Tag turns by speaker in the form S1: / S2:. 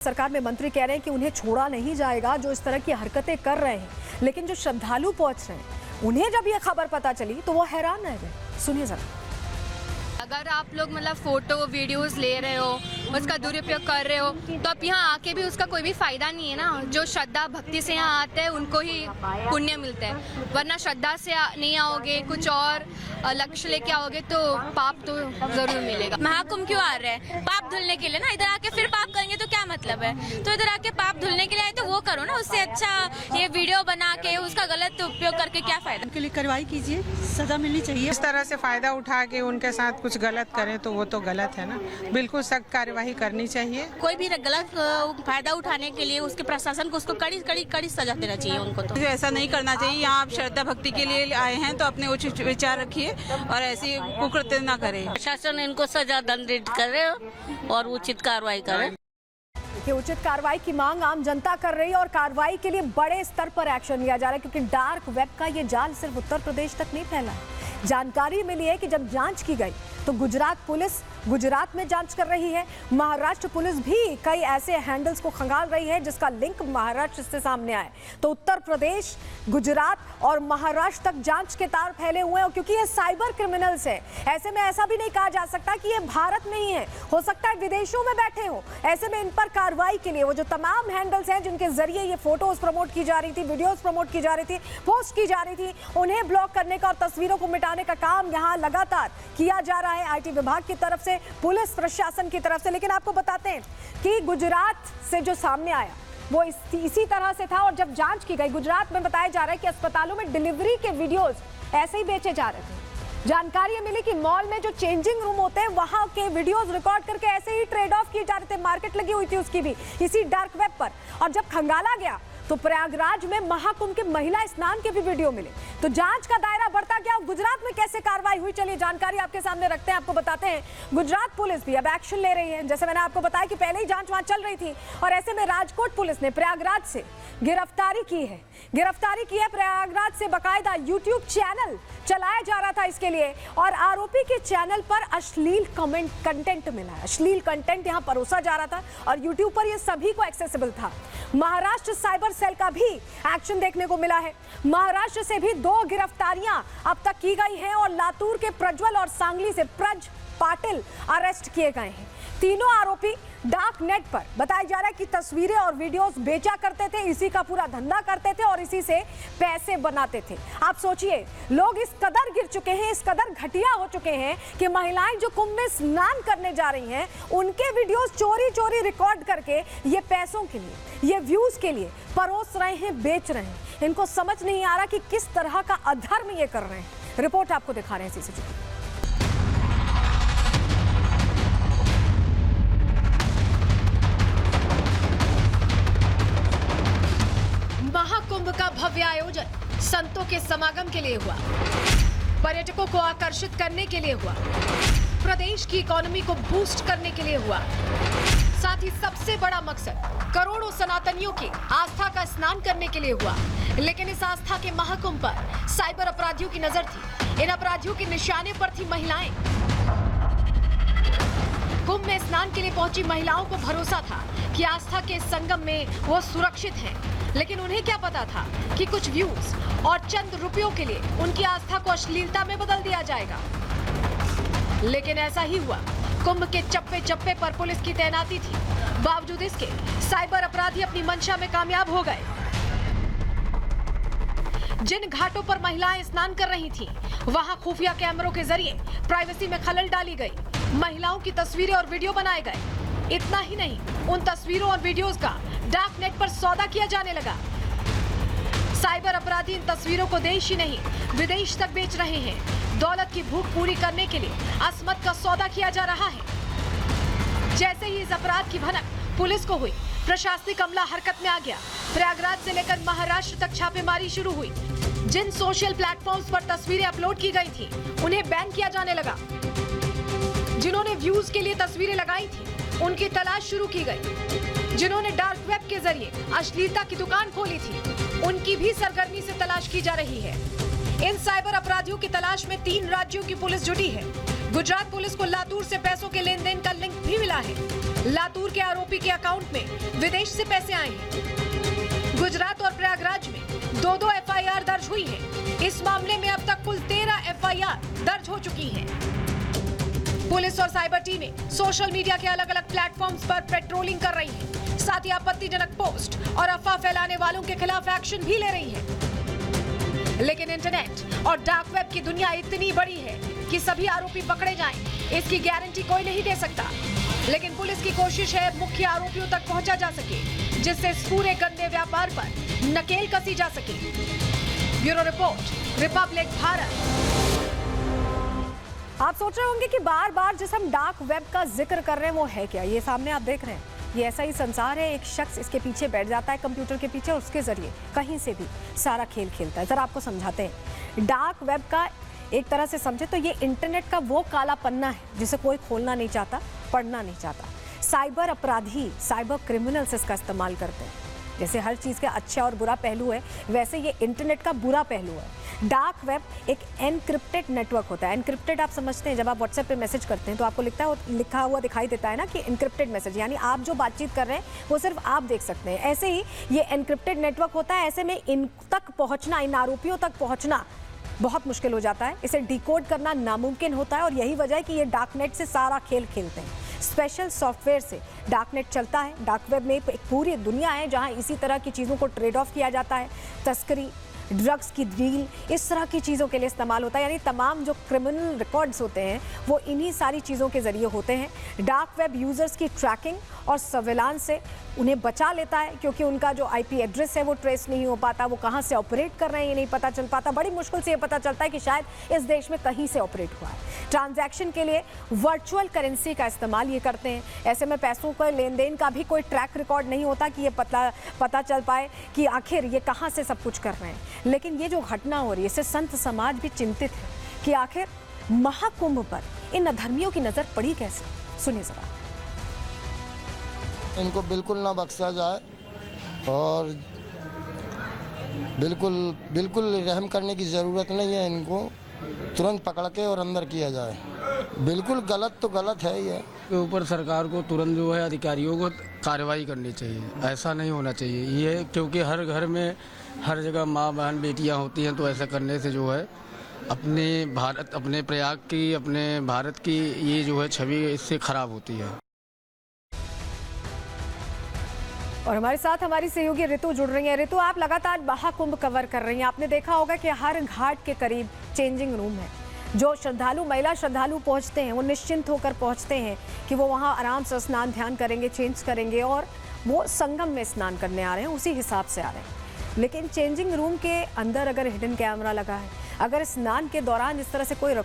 S1: सरकार में मंत्री कह रहे हैं कि उन्हें छोड़ा नहीं जाएगा जो इस तरह की हरकतें कर रहे हैं, लेकिन जो श्रद्धालु पहुंच रहे हैं उन्हें जब ये खबर पता चली तो वो हैरान रह गए। सुनिए जरा।
S2: अगर आप लोग मतलब फोटो वीडियोस ले रहे हो, उसका दुरुपयोग कर रहे हो, तो आप यहाँ आके भी उसका कोई भी फायदा नहीं है ना। जो श्रद्धा भक्ति से यहाँ आते हैं उनको ही पुण्य मिलता है, वरना श्रद्धा से नहीं आओगे, कुछ और लक्ष्य लेके आओगे तो पाप तो जरूर मिलेगा।
S3: महाकुंभ क्यों आ रहे हैं? पाप धुलने के लिए ना। इधर आके फिर पाप करेंगे तो क्या मतलब है? तो इधर आके पाप धुलने के लिए आए तो वो करो ना। उससे अच्छा ये वीडियो बना के उसका गलत उपयोग करके क्या फायदा?
S4: उनके लिए कार्रवाई कीजिए, सजा मिलनी चाहिए।
S5: इस तरह से फायदा उठा के उनके साथ कुछ गलत करें तो वो तो गलत है ना। बिल्कुल सख्त कार्यवाही करनी चाहिए।
S3: कोई भी गलत फायदा उठाने के लिए उसके प्रशासन को उसको कड़ी सजा देना चाहिए उनको। तो
S4: ऐसा नहीं करना चाहिए। यहाँ आप श्रद्धा भक्ति के लिए आए हैं तो अपने उचित विचार रखिए और ऐसी कुकृत्य न करें।
S3: प्रशासन इनको सजा दंडित करे और उचित कार्रवाई करे।
S1: कि उचित कार्रवाई की मांग आम जनता कर रही है और कार्रवाई के लिए बड़े स्तर पर एक्शन लिया जा रहा है, क्योंकि डार्क वेब का ये जाल सिर्फ उत्तर प्रदेश तक नहीं फैला है। जानकारी मिली है कि जब जांच की गई तो गुजरात पुलिस गुजरात में जांच कर रही है। महाराष्ट्र पुलिस भी कई ऐसे हैंडल्स को खंगाल रही है जिसका लिंक महाराष्ट्र से सामने आए। तो उत्तर प्रदेश, गुजरात और महाराष्ट्र तक जांच के तार फैले हुए हैं, क्योंकि ये साइबर क्रिमिनल्स है। ऐसे में ऐसा भी नहीं कहा जा सकता कि ये भारत में ही है, हो सकता है विदेशों में बैठे हो। ऐसे में इन पर कार्रवाई के लिए वो जो तमाम हैंडल्स हैं जिनके जरिए ये फोटोज प्रमोट की जा रही थी, वीडियोज प्रमोट की जा रही थी, पोस्ट की जा रही थी, उन्हें ब्लॉक करने का और तस्वीरों को मिटाने का काम यहाँ लगातार किया जा रहा है आईटी विभाग की तरफ से, पुलिस प्रशासन की तरफ से। लेकिन आपको बताते हैं कि गुजरात से जो सामने आया वो इसी तरह से था। और जब जांच की गई, गुजरात में बताया जा रहा है कि अस्पतालों में डिलीवरी के वीडियोस ऐसे ही बेचे जा रहे थे। जानकारी मिली कि मॉल में जो चेंजिंग रूम होते हैं वहां के वीडियोस रिकॉर्ड करके ऐसे ही ट्रेड ऑफ किए जा रहे थे। मार्केट लगी हुई थी उसकी भी इसी डार्क वेब पर। और जब खंगाला गया तो प्रयागराज में महाकुंभ के महिला स्नान के भी वीडियो मिले। तो जांच का दायरा बढ़ता गया। गुजरात में कैसे कार्रवाई हुई, चलिए जानकारी आपके सामने रखते हैं। आपको बताते हैं गुजरात पुलिस भी अब एक्शन ले रही है। जैसे मैंने आपको बताया कि पहले ही जांच वहां चल रही थी और ऐसे में राजकोट पुलिस ने प्रयागराज से गिरफ्तारी की है। प्रयागराज से बकायदा यूट्यूब चैनल चलाया जा रहा था इसके लिए, और आरोपी के चैनल पर अश्लील कंटेंट मिला है। अश्लील कंटेंट यहां परोसा जा रहा था और यूट्यूब पर यह सभी को एक्सेसिबल था। महाराष्ट्र साइबर सेल का भी एक्शन देखने को मिला है। महाराष्ट्र से भी 2 गिरफ्तारियां अब तक की गई हैं और लातूर के प्रज्वल और सांगली से प्रज पाटिल अरेस्ट किए गए हैं। तीनों आरोपी डार्क नेट पर बताया जा रहा है कि तस्वीरें और वीडियोस बेचा करते थे, इसी का पूरा धंधा करते थे और इसी से पैसे बनाते थे। आप सोचिए, लोग इस कदर गिर चुके हैं, इस कदर घटिया हो चुके हैं कि महिलाएं जो कुंभ में स्नान करने जा रही हैं उनके वीडियोस चोरी चोरी रिकॉर्ड करके ये पैसों के लिए, ये व्यूज के लिए परोस रहे हैं, बेच रहे हैं। इनको समझ नहीं आ रहा कि किस तरह का अधर्म ये कर रहे हैं। रिपोर्ट आपको दिखा रहे हैं सीसीटीवी। महाकुंभ का भव्य आयोजन संतों के समागम के लिए हुआ, पर्यटकों को आकर्षित करने के लिए हुआ, प्रदेश की इकोनॉमी को बूस्ट करने के लिए हुआ। साथ ही सबसे बड़ा मकसद करोड़ों सनातनियों की आस्था का स्नान करने के लिए हुआ। लेकिन इस आस्था के महाकुंभ पर साइबर अपराधियों की नजर थी। इन अपराधियों के निशाने पर थी महिलाएं। कुंभ में स्नान के लिए पहुंची महिलाओं को भरोसा था कि आस्था के संगम में वो सुरक्षित हैं, लेकिन उन्हें क्या पता था कि कुछ व्यूज और चंद रुपयों के लिए उनकी आस्था को अश्लीलता में बदल दिया जाएगा। लेकिन ऐसा ही हुआ। कुंभ के चप्पे चप्पे पर पुलिस की तैनाती थी, बावजूद इसके साइबर अपराधी अपनी मंशा में कामयाब हो गए। जिन घाटों पर महिलाएं स्नान कर रही थीं, वहां खुफिया कैमरों के जरिए प्राइवेसी में खलल डाली गई, महिलाओं की तस्वीरें और वीडियो बनाए गए। इतना ही नहीं, उन तस्वीरों और वीडियोस का डार्क नेट पर सौदा किया जाने लगा। साइबर अपराधी इन तस्वीरों को देश ही नहीं विदेश तक बेच रहे हैं। दौलत की भूख पूरी करने के लिए असमत का सौदा किया जा रहा है। जैसे ही इस अपराध की भनक पुलिस को हुई, प्रशासनिक अमला हरकत में आ गया। प्रयागराज से लेकर महाराष्ट्र तक छापेमारी शुरू हुई। जिन सोशल प्लेटफॉर्म्स पर तस्वीरें अपलोड की गई थी उन्हें बैन किया जाने लगा। जिन्होंने व्यूज के लिए तस्वीरें लगाई थी उनकी तलाश शुरू की गई। जिन्होंने डार्क वेब के जरिए अश्लीलता की दुकान खोली थी उनकी भी सरगर्मी से तलाश की जा रही है। इन साइबर अपराधियों की तलाश में 3 राज्यों की पुलिस जुटी है। गुजरात पुलिस को लातूर से पैसों के लेन देन का लिंक भी मिला है। लातूर के आरोपी के अकाउंट में विदेश से पैसे आए हैं। गुजरात और प्रयागराज में 2-2 एफआईआर दर्ज हुई है। इस मामले में अब तक कुल 13 एफआईआर दर्ज हो चुकी हैं। पुलिस और साइबर टीमें सोशल मीडिया के अलग अलग प्लेटफॉर्म्स पर पेट्रोलिंग कर रही है। साथ ही आपत्तिजनक पोस्ट और अफवाह फैलाने वालों के खिलाफ एक्शन भी ले रही है। लेकिन इंटरनेट और डार्क वेब की दुनिया इतनी बड़ी है कि सभी आरोपी पकड़े जाएं, इसकी गारंटी कोई नहीं दे सकता। लेकिन पुलिस की कोशिश है मुख्य आरोपियों तक पहुंचा जा सके, जिससे इस पूरे गंदे व्यापार पर नकेल कसी जा सके। Bureau report, Republic Bharat. आप सोच रहे होंगे कि बार बार जिस हम डार्क वेब का जिक्र कर रहे हैं वो है क्या। ये सामने आप देख रहे हैं, ये ऐसा ही संसार है। एक शख्स इसके पीछे बैठ जाता है कंप्यूटर के पीछे और उसके जरिए कहीं से भी सारा खेल खेलता है। जरा आपको समझाते हैं। डार्क वेब का एक तरह से समझे तो ये इंटरनेट का वो काला पन्ना है जिसे कोई खोलना नहीं चाहता, पढ़ना नहीं चाहता। साइबर अपराधी, साइबर क्रिमिनल्स इसका इस्तेमाल करते हैं। जैसे हर चीज़ का अच्छा और बुरा पहलू है, वैसे ये इंटरनेट का बुरा पहलू है। डार्क वेब एक एनक्रिप्टेड नेटवर्क होता है। एनक्रिप्टेड आप समझते हैं, जब आप व्हाट्सएप पे मैसेज करते हैं तो आपको लिखा हुआ दिखाई देता है ना कि एनक्रिप्टेड मैसेज, यानी आप जो बातचीत कर रहे हैं वो सिर्फ आप देख सकते हैं। ऐसे ही ये एनक्रिप्टेड नेटवर्क होता है। ऐसे में इन तक पहुँचना, इन आरोपियों तक पहुँचना बहुत मुश्किल हो जाता है। इसे डिकोड करना नामुमकिन होता है और यही वजह है कि ये डार्कनेट से सारा खेल खेलते हैं। स्पेशल सॉफ्टवेयर से डार्कनेट चलता है। डार्क वेब में एक पूरी दुनिया है जहां इसी तरह की चीज़ों को ट्रेड ऑफ किया जाता है। तस्करी, ड्रग्स की डील, इस तरह की चीज़ों के लिए इस्तेमाल होता है। यानी तमाम जो क्रिमिनल रिकॉर्ड्स होते हैं वो इन्हीं सारी चीज़ों के ज़रिए होते हैं। डार्क वेब यूज़र्स की ट्रैकिंग और सर्विलांस से उन्हें बचा लेता है, क्योंकि उनका जो आईपी एड्रेस है वो ट्रेस नहीं हो पाता, वो कहाँ से ऑपरेट कर रहे हैं ये नहीं पता चल पाता। बड़ी मुश्किल से ये पता चलता है कि शायद इस देश में कहीं से ऑपरेट हुआ है। ट्रांजैक्शन के लिए वर्चुअल करेंसी का इस्तेमाल ये करते हैं। ऐसे में पैसों के लेन देन का भी कोई ट्रैक रिकॉर्ड नहीं होता कि ये पता चल पाए कि आखिर ये कहाँ से सब कुछ कर रहे हैं। लेकिन ये जो घटना हो रही है इससे संत समाज भी चिंतित है कि आखिर महाकुंभ पर इन अधर्मियों की नज़र पड़ी कैसे। सुनिए जरा।
S6: इनको बिल्कुल ना बख्शा जाए और बिल्कुल रहम करने की ज़रूरत नहीं है। इनको तुरंत पकड़ के और अंदर किया जाए। बिल्कुल गलत तो गलत है ही है।
S7: के ऊपर सरकार को तुरंत जो है अधिकारियों को कार्रवाई करनी चाहिए। ऐसा नहीं होना चाहिए ये, क्योंकि हर घर में हर जगह माँ बहन बेटियाँ होती हैं, तो ऐसा करने से जो है अपने प्रयाग की, अपने भारत की ये जो है छवि इससे खराब होती है।
S1: और हमारे साथ हमारी सहयोगी ऋतु जुड़ रही है। ऋतु, आप लगातार महाकुंभ कवर कर रही हैं। आपने देखा होगा कि हर घाट के करीब चेंजिंग रूम है। जो श्रद्धालु, महिला श्रद्धालु पहुंचते हैं वो निश्चिंत होकर पहुंचते हैं कि वो वहां आराम से स्नान ध्यान करेंगे, चेंज करेंगे और वो संगम में स्नान करने आ रहे हैं, उसी हिसाब से आ रहे हैं। लेकिन चेंजिंग रूम के अंदर अगर हिडन कैमरा लगा है, अगर स्नान के दौरान इस तरह से कोई